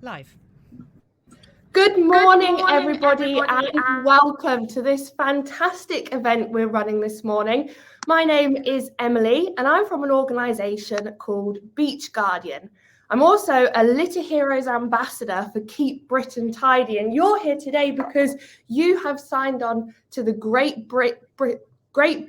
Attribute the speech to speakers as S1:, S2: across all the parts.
S1: Live.
S2: Good morning, everybody, and welcome to this fantastic event we're running this morning. My name is Emily, and I'm from an organisation called Beach Guardian. I'm also a Litter Heroes ambassador for Keep Britain Tidy, and you're here today because you have signed on to the Great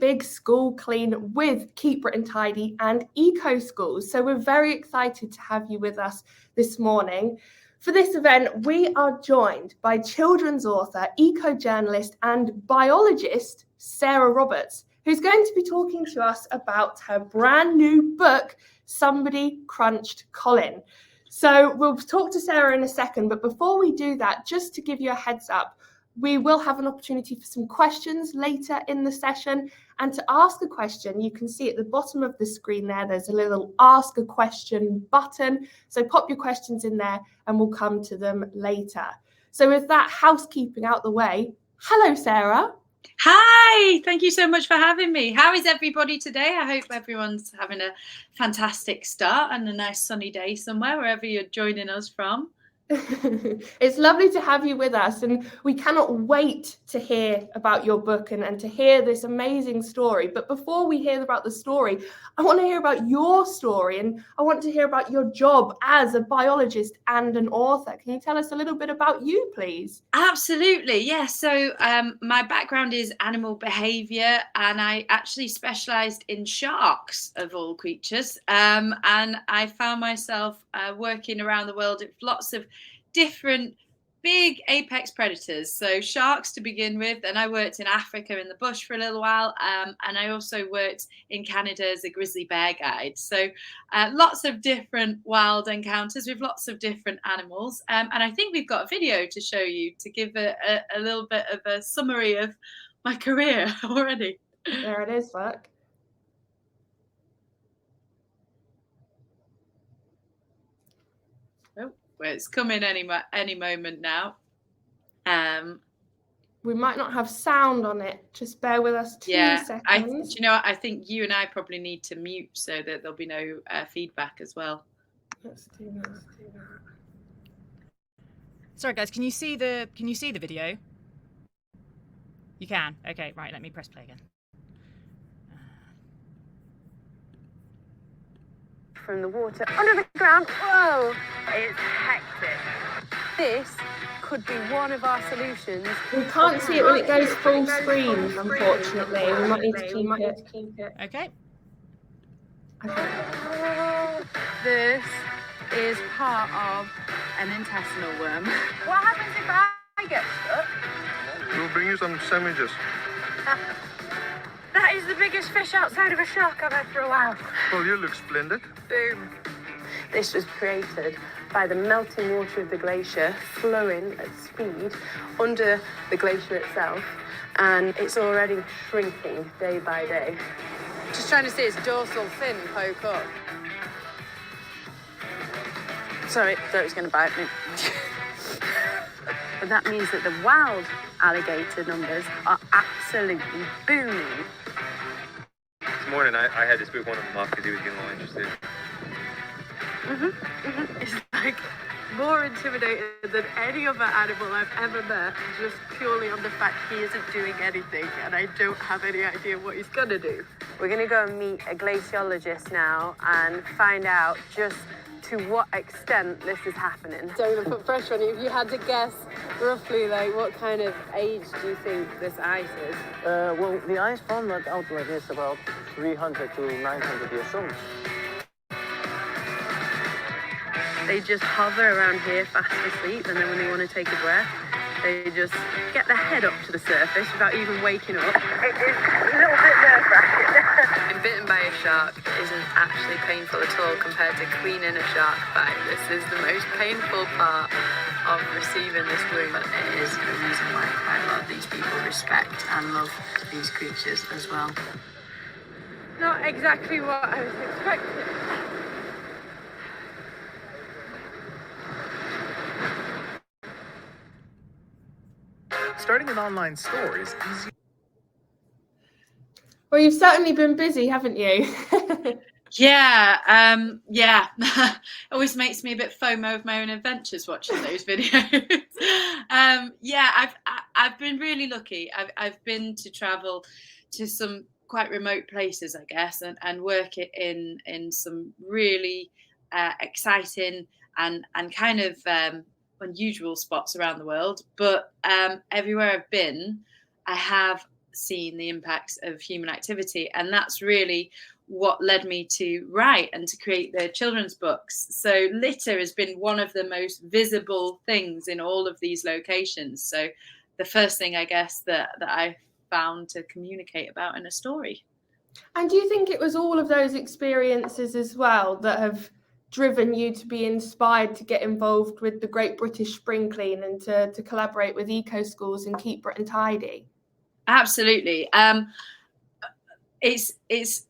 S2: Big School Clean with Keep Britain Tidy and Eco Schools. So we're very excited to have you with us this morning. For this event, we are joined by children's author, eco-journalist and biologist, Sarah Roberts, who's going to be talking to us about her brand new book, Somebody Crunched Colin. So we'll talk to Sarah in a second, but before we do that, just to give you a heads up, we will have an opportunity for some questions later in the session. And to ask a question, you can see at the bottom of the screen there's a little ask a question button. So pop your questions in there and we'll come to them later. So with that housekeeping out the way, hello, Sarah.
S3: Hi, thank you so much for having me. How is everybody today? I hope everyone's having a fantastic start and a nice sunny day somewhere, wherever you're joining us from.
S2: It's lovely to have you with us, and we cannot wait to hear about your book and to hear this amazing story. But before we hear about the story, I want to hear about your story, and I want to hear about your job as a biologist and an author. Can you tell us a little bit about you, please?
S3: Absolutely, yes. So my background is animal behaviour, and I actually specialised in sharks, of all creatures. And I found myself working around the world with lots of different big apex predators. So sharks to begin with, and I worked in Africa in the bush for a little while, and I also worked in Canada as a grizzly bear guide. So lots of different wild encounters with lots of different animals, and I think we've got a video to show you to give a little bit of a summary of my career already.
S2: There it is, look.
S3: Well, it's coming any moment now.
S2: We might not have sound on it. Just bear with us two seconds.
S3: I think you and I probably need to mute so that there'll be no feedback as well.
S2: Let's do that.
S1: Sorry, guys. Can you see the video? You can. Okay, right. Let me press play again.
S4: From the water under the ground. Whoa, it's hectic. This could be one of our solutions.
S2: We can't see it when it goes full screen, unfortunately. We might need to keep it.
S1: Okay.
S4: This is part of an intestinal worm. What happens if I get stuck?
S5: We'll bring you some sandwiches.
S4: That is the biggest fish outside of a shark I've had for a while.
S5: Well, you look splendid.
S4: Boom. This was created by the melting water of the glacier flowing at speed under the glacier itself, and it's already shrinking day by day. Just trying to see its dorsal fin poke up. Sorry, thought it was going to bite me. But that means that the wild alligator numbers are absolutely booming.
S5: This morning I had to spook one of them off because he was getting all interested.
S4: It's like more intimidated than any other animal I've ever met, just purely on the fact he isn't doing anything and I don't have any idea what he's gonna do. We're gonna go and meet a glaciologist now and find out just to what extent this is happening. So I'm gonna put pressure on you. If you had to guess roughly, like, what kind of age do you think this ice is?
S6: Well, the ice from that outlet is about 300 to 900 years old.
S4: They just hover around here fast asleep, and then when they want to take a breath, they just get their head up to the surface without even waking up. It is a little bit nerve-wracking. Being bitten by a shark isn't actually painful at all compared to cleaning a shark bite. This is the most painful part of receiving this wound. But it is the reason why quite a lot of these people respect and love these creatures as well. Not exactly what I was expecting.
S7: Starting an online store is easy.
S2: Well, you've certainly been busy, haven't you?
S3: Yeah. Always makes me a bit FOMO of my own adventures watching those videos. I've been really lucky. I've been to travel to some quite remote places, I guess, and work it in some really exciting and kind of unusual spots around the world. But everywhere I've been, I have seen the impacts of human activity, and that's really what led me to write and to create the children's books. So litter has been one of the most visible things in all of these locations. So the first thing, I guess, that I found to communicate about in a story.
S2: And do you think it was all of those experiences as well that have driven you to be inspired to get involved with the Great British Spring Clean and to collaborate with eco schools and keep Britain tidy?
S3: Absolutely. It's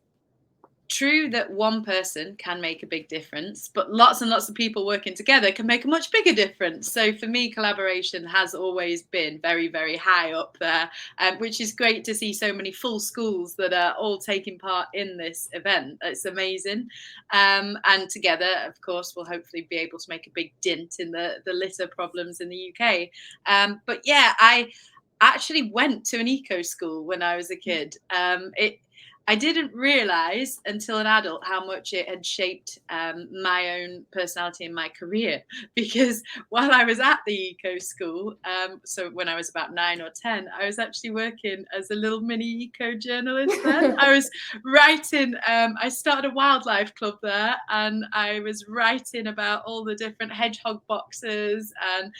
S3: true that one person can make a big difference, but lots and lots of people working together can make a much bigger difference. So for me, collaboration has always been very, very high up there, which is great to see so many full schools that are all taking part in this event. It's amazing. And together, of course, we'll hopefully be able to make a big dent in the litter problems in the UK. But yeah, I actually went to an eco school when I was a kid. I didn't realize until an adult how much it had shaped my own personality and my career. Because while I was at the eco school, so when I was about 9 or 10, I was actually working as a little mini eco journalist then. I was writing, I started a wildlife club there, and I was writing about all the different hedgehog boxes and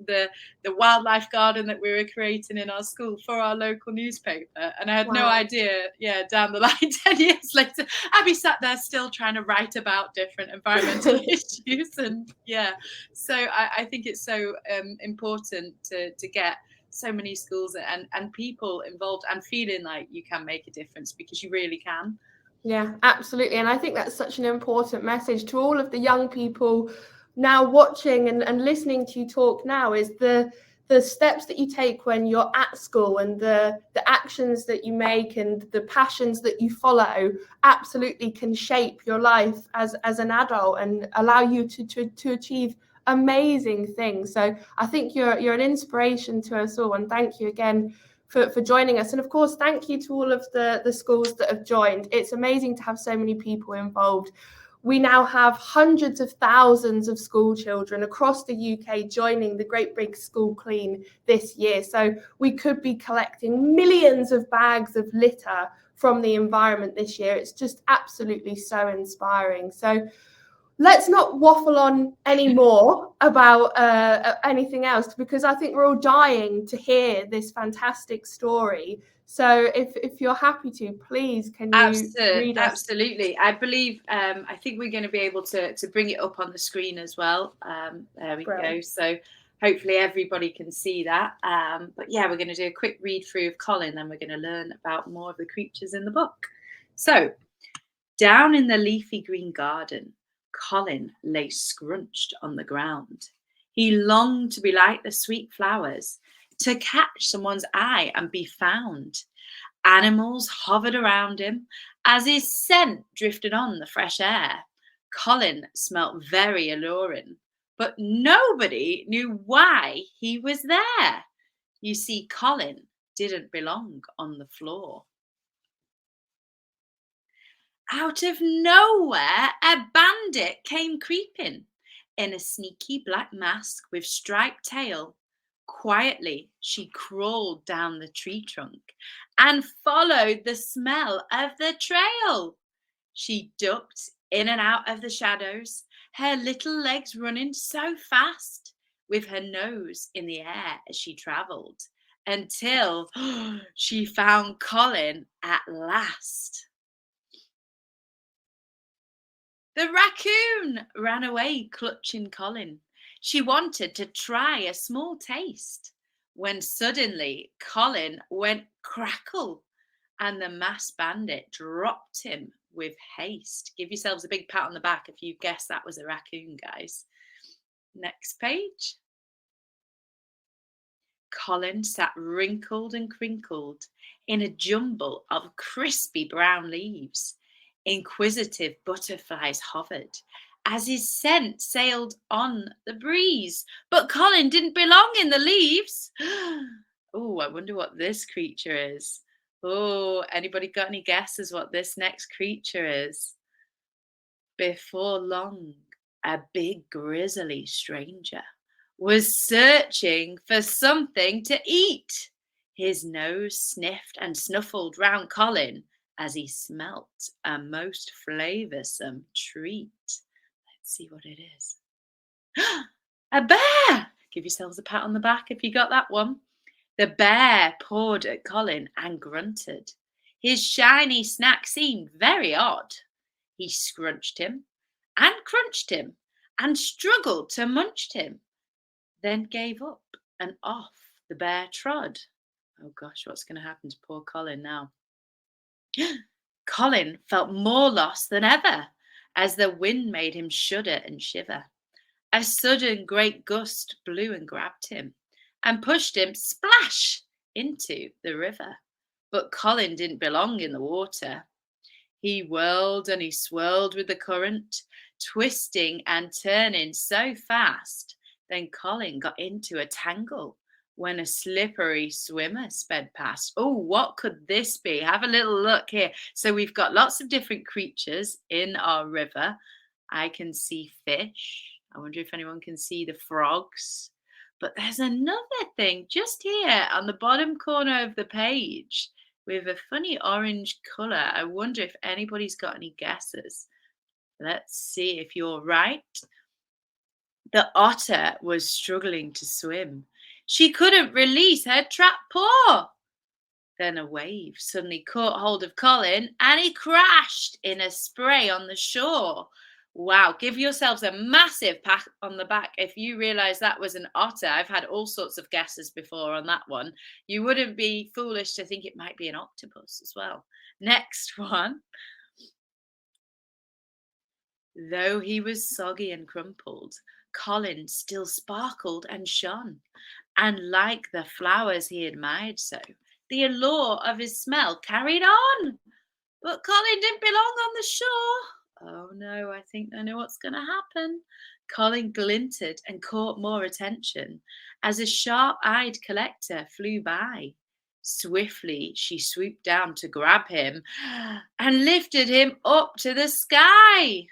S3: the wildlife garden that we were creating in our school for our local newspaper. And I had no idea, down the line, 10 years later, I'd be sat there still trying to write about different environmental issues. And so I think it's so important to get so many schools and people involved and feeling like you can make a difference, because you really can.
S2: Yeah, absolutely. And I think that's such an important message to all of the young people now watching and listening to you talk now, is the steps that you take when you're at school, and the actions that you make and the passions that you follow absolutely can shape your life as an adult and allow you to achieve amazing things. So I think you're an inspiration to us all, and thank you again for joining us. And of course, thank you to all of the schools that have joined. It's amazing to have so many people involved. We now have hundreds of thousands of school children across the UK joining the Great Big School Clean this year. So we could be collecting millions of bags of litter from the environment this year. It's just absolutely so inspiring. So let's not waffle on anymore about anything else, because I think we're all dying to hear this fantastic story. So if you're happy to, please, can you read us?
S3: Absolutely. I believe, I think we're going to be able to bring it up on the screen as well. There we go. So hopefully everybody can see that. But yeah, we're going to do a quick read through of Colin, then we're going to learn about more of the creatures in the book. So, down in the leafy green garden, Colin lay scrunched on the ground. He longed to be like the sweet flowers, to catch someone's eye and be found. Animals hovered around him as his scent drifted on the fresh air. Colin smelt very alluring, but nobody knew why he was there. You see, Colin didn't belong on the floor. Out of nowhere, a bandit came creeping in a sneaky black mask with striped tail. Quietly, she crawled down the tree trunk and followed the smell of the trail. She ducked in and out of the shadows, her little legs running so fast, with her nose in the air as she travelled, until she found Colin at last. The raccoon ran away, clutching Colin. She wanted to try a small taste, when suddenly Colin went crackle, and the masked bandit dropped him with haste. Give yourselves a big pat on the back if you guessed that was a raccoon, guys. Next page. Colin sat wrinkled and crinkled in a jumble of crispy brown leaves. Inquisitive butterflies hovered as his scent sailed on the breeze. But Colin didn't belong in the leaves. Oh, I wonder what this creature is. Oh, anybody got any guesses what this next creature is? Before long, a big grizzly stranger was searching for something to eat. His nose sniffed and snuffled round Colin as he smelt a most flavoursome treat. Let's see what it is. A bear! Give yourselves a pat on the back if you got that one. The bear pawed at Colin and grunted. His shiny snack seemed very odd. He scrunched him and crunched him and struggled to munch him, then gave up and off the bear trod. Oh gosh, what's going to happen to poor Colin now? Colin felt more lost than ever as the wind made him shudder and shiver. A sudden great gust blew and grabbed him and pushed him splash into the river. But Colin didn't belong in the water. He whirled and he swirled with the current, twisting and turning so fast. Then Colin got into a tangle when a slippery swimmer sped past. Oh, what could this be? Have a little look here. So we've got lots of different creatures in our river. I can see fish. I wonder if anyone can see the frogs. But there's another thing just here on the bottom corner of the page with a funny orange colour. I wonder if anybody's got any guesses. Let's see if you're right. The otter was struggling to swim. She couldn't release her trapped paw. Then a wave suddenly caught hold of Colin and he crashed in a spray on the shore. Wow, give yourselves a massive pat on the back if you realise that was an otter. I've had all sorts of guesses before on that one. You wouldn't be foolish to think it might be an octopus as well. Next one. Though he was soggy and crumpled, Colin still sparkled and shone. And like the flowers he admired so, the allure of his smell carried on. But Colin didn't belong on the shore. Oh no, I think I know what's going to happen. Colin glinted and caught more attention as a sharp-eyed collector flew by. Swiftly, she swooped down to grab him and lifted him up to the sky.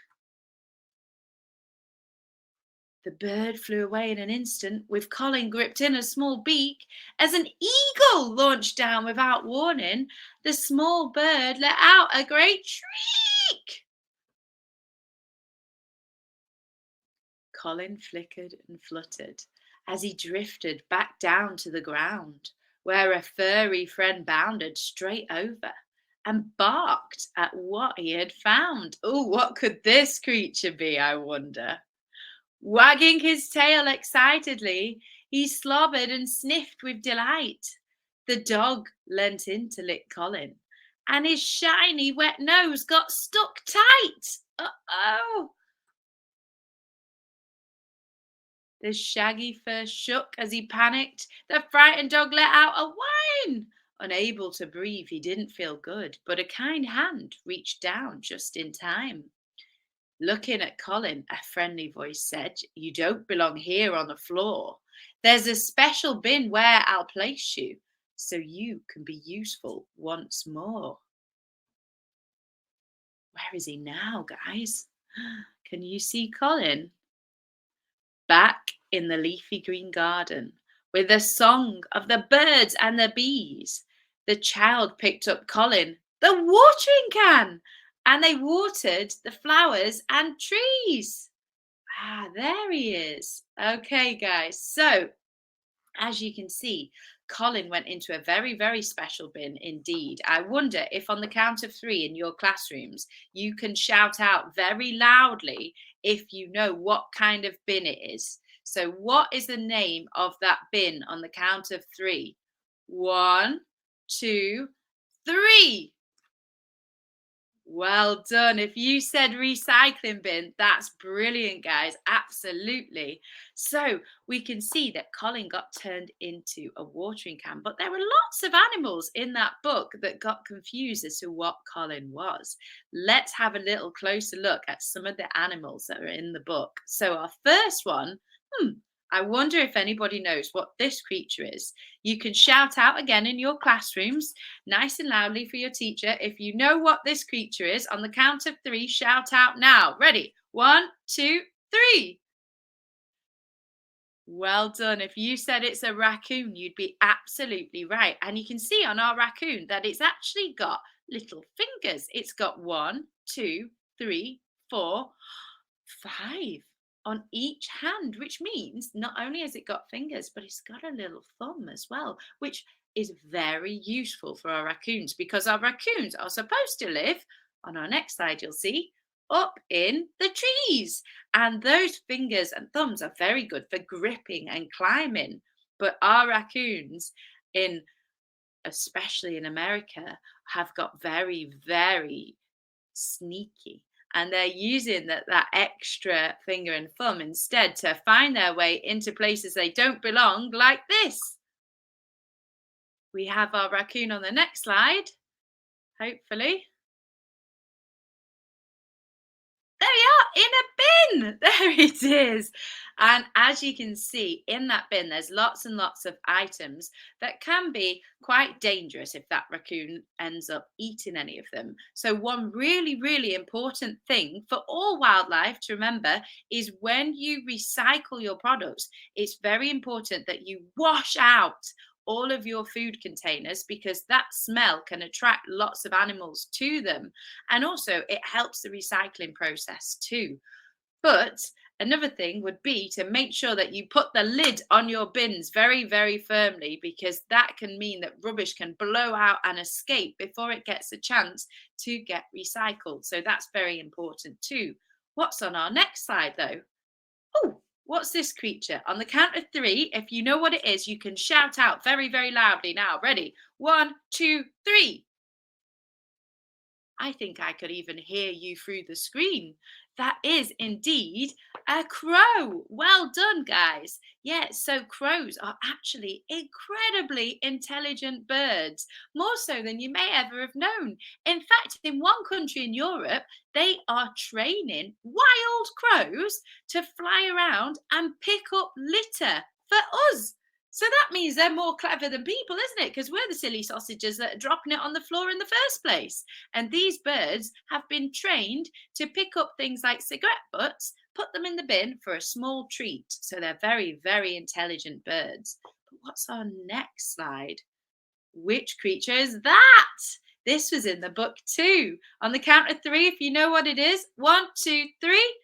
S3: The bird flew away in an instant, with Colin gripped in a small beak. As an eagle launched down without warning, the small bird let out a great shriek. Colin flickered and fluttered as he drifted back down to the ground, where a furry friend bounded straight over and barked at what he had found. Oh, what could this creature be, I wonder? Wagging his tail excitedly, he slobbered and sniffed with delight. The dog leant in to lick Colin, and his shiny wet nose got stuck tight. Uh-oh! The shaggy fur shook as he panicked. The frightened dog let out a whine. Unable to breathe, he didn't feel good, but a kind hand reached down just in time. Looking at Colin, a friendly voice said, "You don't belong here on the floor. There's a special bin where I'll place you, so you can be useful once more." Where is he now, guys? Can you see Colin? Back in the leafy green garden, with the song of the birds and the bees, the child picked up Colin, the watering can, and they watered the flowers and trees. Ah, there he is. Okay, guys. So, as you can see, Colin went into a very, very special bin indeed. I wonder if on the count of 3 in your classrooms, you can shout out very loudly if you know what kind of bin it is. So what is the name of that bin on the count of 3? 1, 2, 3. Well done. If you said recycling bin, that's brilliant, guys. Absolutely. So we can see that Colin got turned into a watering can, but there were lots of animals in that book that got confused as to what Colin was. Let's have a little closer look at some of the animals that are in the book. So our first one, I wonder if anybody knows what this creature is. You can shout out again in your classrooms, nice and loudly for your teacher. If you know what this creature is, on the count of 3, shout out now. Ready? 1, 2, 3. Well done. If you said it's a raccoon, you'd be absolutely right. And you can see on our raccoon that it's actually got little fingers. It's got 1, 2, 3, 4, 5 on each hand, which means not only has it got fingers, but it's got a little thumb as well, which is very useful for our raccoons, because our raccoons are supposed to live, on our next slide you'll see, up in the trees. And those fingers and thumbs are very good for gripping and climbing. But our raccoons, especially in America, have got very, very sneaky. And they're using that extra finger and thumb instead to find their way into places they don't belong, like this. We have our raccoon on the next slide, hopefully. There we are, in a bin. There it is. And as you can see, in that bin, there's lots and lots of items that can be quite dangerous if that raccoon ends up eating any of them. So one really, really important thing for all wildlife to remember is when you recycle your products, it's very important that you wash out all of your food containers, because that smell can attract lots of animals to them. And also it helps the recycling process too. But another thing would be to make sure that you put the lid on your bins very, very firmly, because that can mean that rubbish can blow out and escape before it gets a chance to get recycled. So that's very important too. What's on our next slide though? Oh, what's this creature? On the count of 3, if you know what it is, you can shout out very, very loudly now. Ready? 1, 2, 3. I think I could even hear you through the screen. That is indeed a crow. Well done, guys. Yeah, so crows are actually incredibly intelligent birds, more so than you may ever have known. In fact, in one country in Europe, they are training wild crows to fly around and pick up litter for us. So that means they're more clever than people, isn't it? Because we're the silly sausages that are dropping it on the floor in the first place. And these birds have been trained to pick up things like cigarette butts, put them in the bin for a small treat. So they're very, very intelligent birds. But what's our next slide? Which creature is that? This was in the book too. On the count of 3, if you know what it is. 1, 2, 3.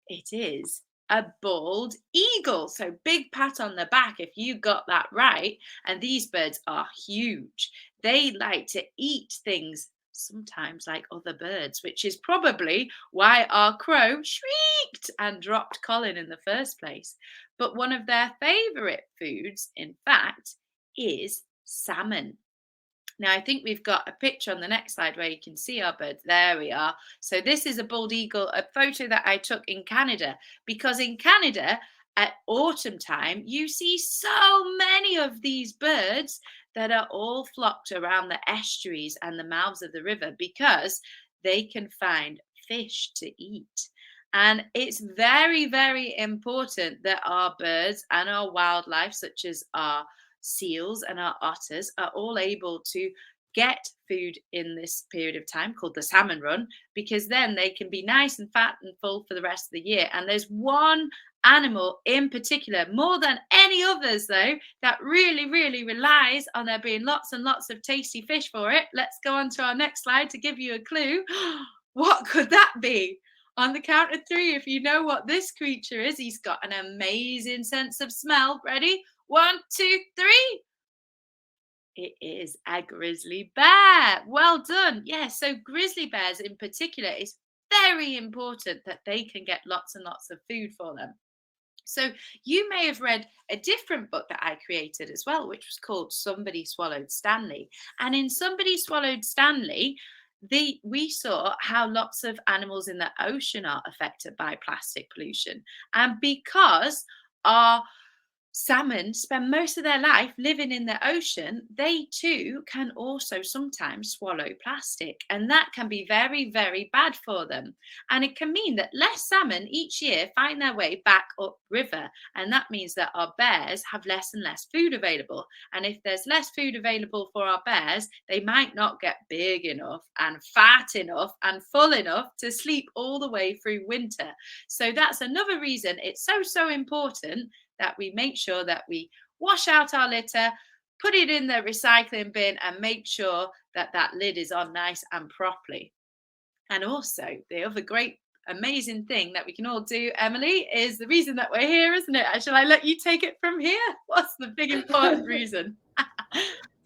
S3: It is a bald eagle. So big pat on the back if you got that right. And these birds are huge. They like to eat things sometimes like other birds, which is probably why our crow shrieked and dropped Colin in the first place. But one of their favorite foods, in fact, is salmon. Now, I think we've got a picture on the next slide where you can see our birds. There we are. So this is a bald eagle, a photo that I took in Canada, because in Canada at autumn time, you see so many of these birds that are all flocked around the estuaries and the mouths of the river, because they can find fish to eat. And it's very, very important that our birds and our wildlife, such as our seals and our otters, are all able to get food in this period of time called the salmon run, because then they can be nice and fat and full for the rest of the year. And there's one animal in particular, more than any others though, that really, really relies on there being lots and lots of tasty fish for it. Let's go on to our next slide to give you a clue. What could that be? On the count of 3, if you know what this creature is, he's got an amazing sense of smell. Ready? 1, 2, 3. It is a grizzly bear. Well done. Yeah, so grizzly bears in particular, is very important that they can get lots and lots of food for them. So you may have read a different book that I created as well, which was called Somebody Swallowed Stanley. And in Somebody Swallowed Stanley, we saw how lots of animals in the ocean are affected by plastic pollution. And because our salmon spend most of their life living in the ocean, they too can also sometimes swallow plastic, and that can be very, very bad for them. And it can mean that less salmon each year find their way back upriver, and that means that our bears have less and less food available. And if there's less food available for our bears, they might not get big enough and fat enough and full enough to sleep all the way through winter. So that's another reason it's so important that we make sure that we wash out our litter, put it in the recycling bin, and make sure that that lid is on nice and properly. And also, the other great, amazing thing that we can all do, Emily, is the reason that we're here, isn't it? Shall I let you take it from here? What's the big important reason?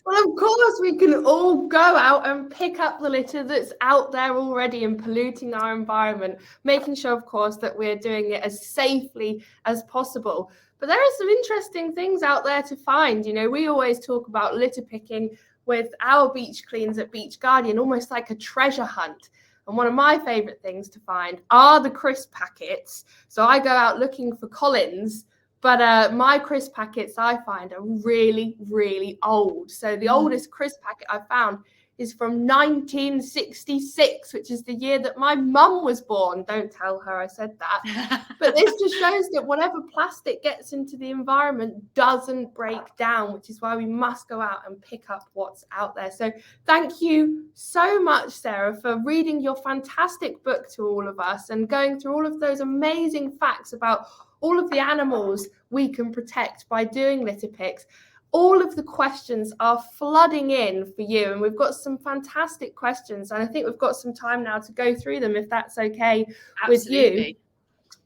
S2: Well, of course, we can all go out and pick up the litter that's out there already and polluting our environment, making sure, of course, that we're doing it as safely as possible. But there are some interesting things out there to find. You know, we always talk about litter picking with our beach cleans at Beach Guardian, almost like a treasure hunt. And one of my favourite things to find are the crisp packets. So I go out looking for Colin's, but my crisp packets I find are really, really old. So the oldest crisp packet I found is from 1966, which is the year that my mum was born. Don't tell her I said that. But this just shows that whatever plastic gets into the environment doesn't break down, which is why we must go out and pick up what's out there. So thank you so much, Sarah, for reading your fantastic book to all of us and going through all of those amazing facts about all of the animals we can protect by doing litter picks. All of the questions are flooding in for you, and we've got some fantastic questions, and I think we've got some time now to go through them, if that's okay with you.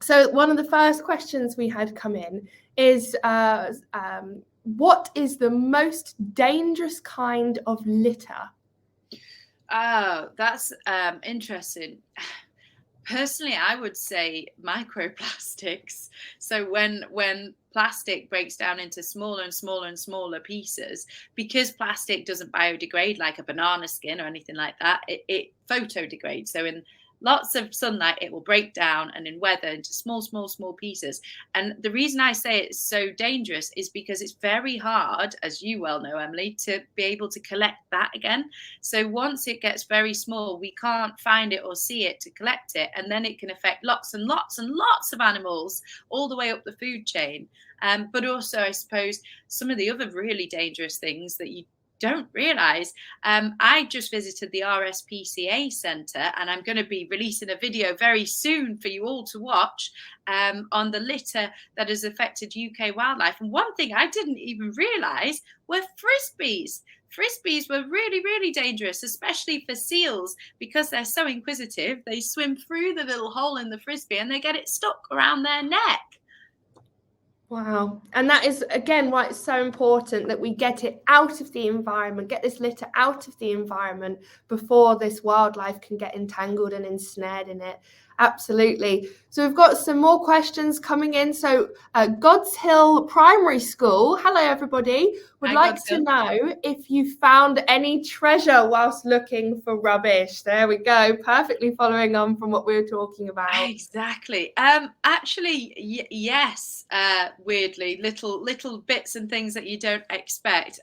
S2: So one of the first questions we had come in is, what is the most dangerous kind of litter?
S3: Oh, that's interesting. Personally, I would say microplastics. So when plastic breaks down into smaller and smaller and smaller pieces, because plastic doesn't biodegrade like a banana skin or anything like that, it photodegrades. So in lots of sunlight, it will break down, and in weather into small pieces. And the reason I say it's so dangerous is because it's very hard, as you well know, Emily, to be able to collect that again. So once it gets very small, we can't find it or see it to collect it. And then it can affect lots and lots and lots of animals all the way up the food chain. But also, I suppose, some of the other really dangerous things that you don't realize. I just visited the RSPCA Centre, and I'm going to be releasing a video very soon for you all to watch on the litter that has affected UK wildlife. And one thing I didn't even realize were frisbees. Frisbees were really, really dangerous, especially for seals, because they're so inquisitive. They swim through the little hole in the frisbee and they get it stuck around their neck.
S2: Wow. And that is, again, why it's so important that we get it out of the environment, get this litter out of the environment before this wildlife can get entangled and ensnared in it. Absolutely. So we've got some more questions coming in. So God's Hill Primary School, hello everybody, would like to know if you found any treasure whilst looking for rubbish. There we go, perfectly following on from what we were talking about.
S3: Exactly. Actually, yes. Weirdly, little bits and things that you don't expect.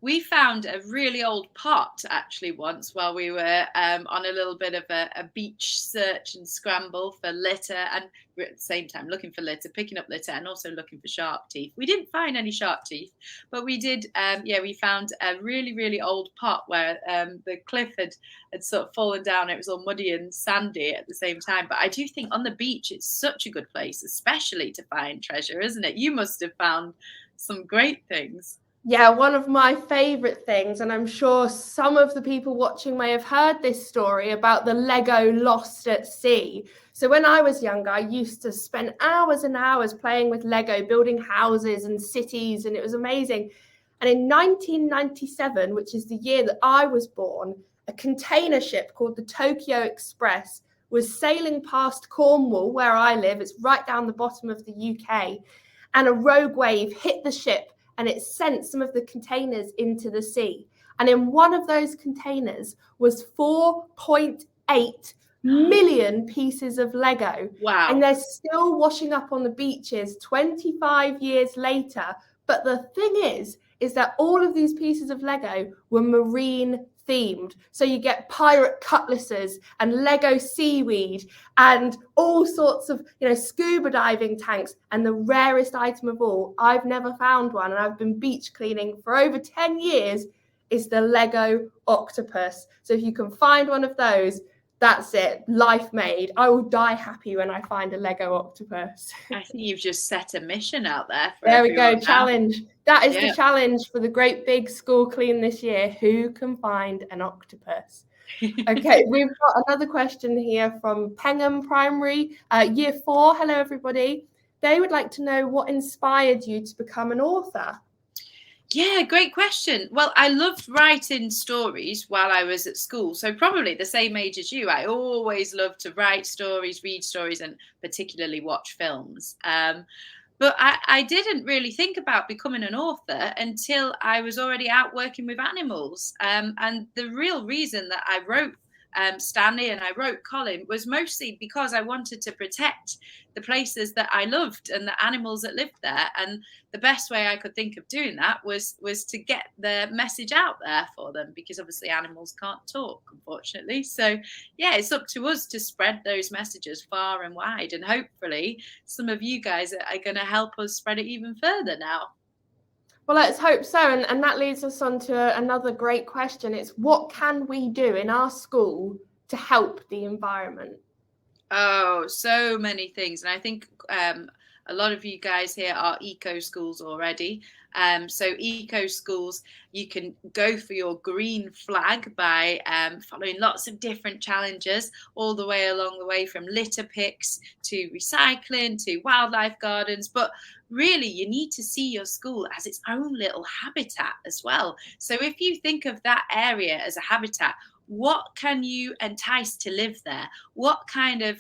S3: We found a really old pot actually once while we were on a little bit of a beach search and scramble for litter, and we're at the same time looking for litter, picking up litter, and also looking for shark teeth. We didn't find any shark teeth, but we did. We found a really old pot where the cliff had sort of fallen down. It was all muddy and sandy at the same time. But I do think on the beach it's such a good place, especially to find treasure, isn't it? You must have found some great things.
S2: Yeah, one of my favourite things, and I'm sure some of the people watching may have heard this story about the Lego lost at sea. So when I was younger, I used to spend hours and hours playing with Lego, building houses and cities, and it was amazing. And in 1997, which is the year that I was born, a container ship called the Tokyo Express was sailing past Cornwall, where I live. It's right down the bottom of the UK. And a rogue wave hit the ship, and it sent some of the containers into the sea. And in one of those containers was 4.8 million pieces of Lego.
S3: Wow.
S2: And they're still washing up on the beaches 25 years later. But the thing is that all of these pieces of Lego were marine themed. So you get pirate cutlasses and Lego seaweed and all sorts of, scuba diving tanks. And the rarest item of all, I've never found one, and I've been beach cleaning for over 10 years, is the Lego octopus. So if you can find one of those, that's it, life made. I will die happy when I find a Lego octopus.
S3: I think you've just set a mission out there for
S2: there we go,
S3: now.
S2: challenge. That is the challenge for the Great Big School Clean this year. Who can find an octopus? Okay, we've got another question here from Pengham Primary, Year 4. Hello, everybody. They would like to know what inspired you to become an author.
S3: Yeah, great question. Well, I loved writing stories while I was at school. So probably the same age as you. I always loved to write stories, read stories, and particularly watch films. But I didn't really think about becoming an author until I was already out working with animals. And the real reason that I wrote Stanley and I wrote Colin was mostly because I wanted to protect the places that I loved and the animals that lived there. And the best way I could think of doing that was to get the message out there for them, because obviously animals can't talk, unfortunately. So yeah, it's up to us to spread those messages far and wide, and hopefully some of you guys are going to help us spread it even further now.
S2: Well, let's hope so. And that leads us on to another great question. It's what can we do in our school to help the environment?
S3: Oh, so many things. And I think a lot of you guys here are eco schools already. So eco schools, you can go for your green flag by following lots of different challenges all the way along the way, from litter picks to recycling to wildlife gardens. But really, you need to see your school as its own little habitat as well. So if you think of that area as a habitat, what can you entice to live there? What kind of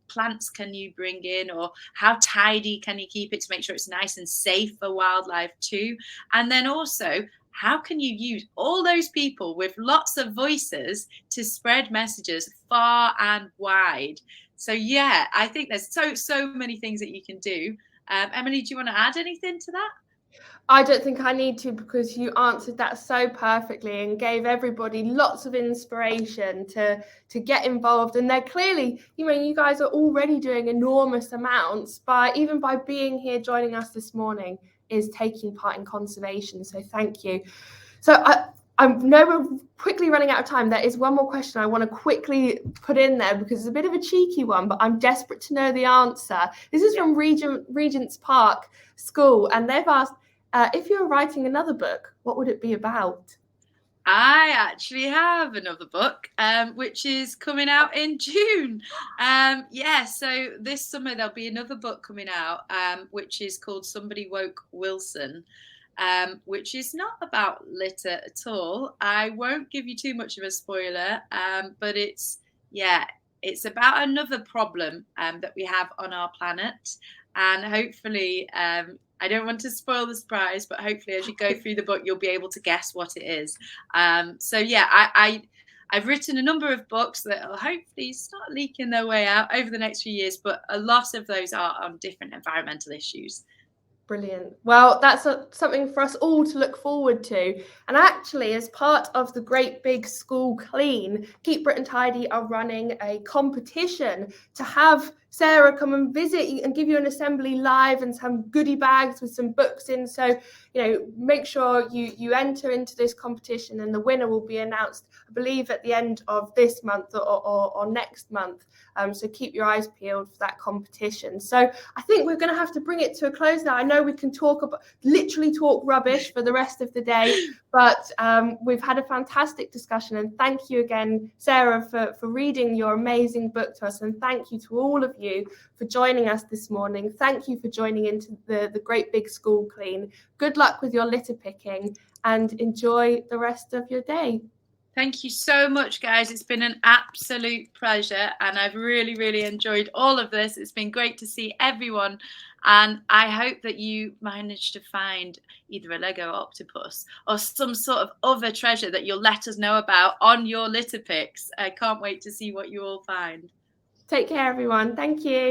S3: plants can you bring in, or how tidy can you keep it to make sure it's nice and safe for wildlife too? And then also, how can you use all those people with lots of voices to spread messages far and wide? So yeah, I think there's so many things that you can do. Emily, do you want to add anything to that?
S2: I don't think I need to, because you answered that so perfectly and gave everybody lots of inspiration to get involved. And they're clearly, you guys are already doing enormous amounts by being here joining us this morning is taking part in conservation. So thank you. So I know we're quickly running out of time. There is one more question I want to quickly put in there because it's a bit of a cheeky one, but I'm desperate to know the answer. This is from Regent's Park School, and they've asked, if you were writing another book, what would it be about?
S3: I actually have another book, which is coming out in June. So this summer there'll be another book coming out, which is called Somebody Woke Wilson, which is not about litter at all. I won't give you too much of a spoiler, but it's about another problem that we have on our planet, and hopefully I don't want to spoil the surprise, but hopefully as you go through the book, you'll be able to guess what it is. I've written a number of books that will hopefully start leaking their way out over the next few years, but a lot of those are on different environmental issues.
S2: Brilliant. Well, that's something for us all to look forward to. And actually, as part of the Great Big School Clean, Keep Britain Tidy are running a competition to have Sarah come and visit and give you an assembly live and some goodie bags with some books in. So, make sure you enter into this competition, and the winner will be announced, I believe, at the end of this month or next month. So keep your eyes peeled for that competition. So I think we're going to have to bring it to a close now. I know we can talk rubbish for the rest of the day, but we've had a fantastic discussion, and thank you again, Sarah, for reading your amazing book to us, and thank you to all of you for joining us this morning. Thank you for joining into the Great Big School Clean. Good luck with your litter picking, and enjoy the rest of your day.
S3: Thank you so much, guys. It's been an absolute pleasure, and I've really, really enjoyed all of this. It's been great to see everyone And I hope that you manage to find either a Lego octopus or some sort of other treasure that you'll let us know about on your litter pics. I can't wait to see what you all find.
S2: Take care, everyone. Thank you.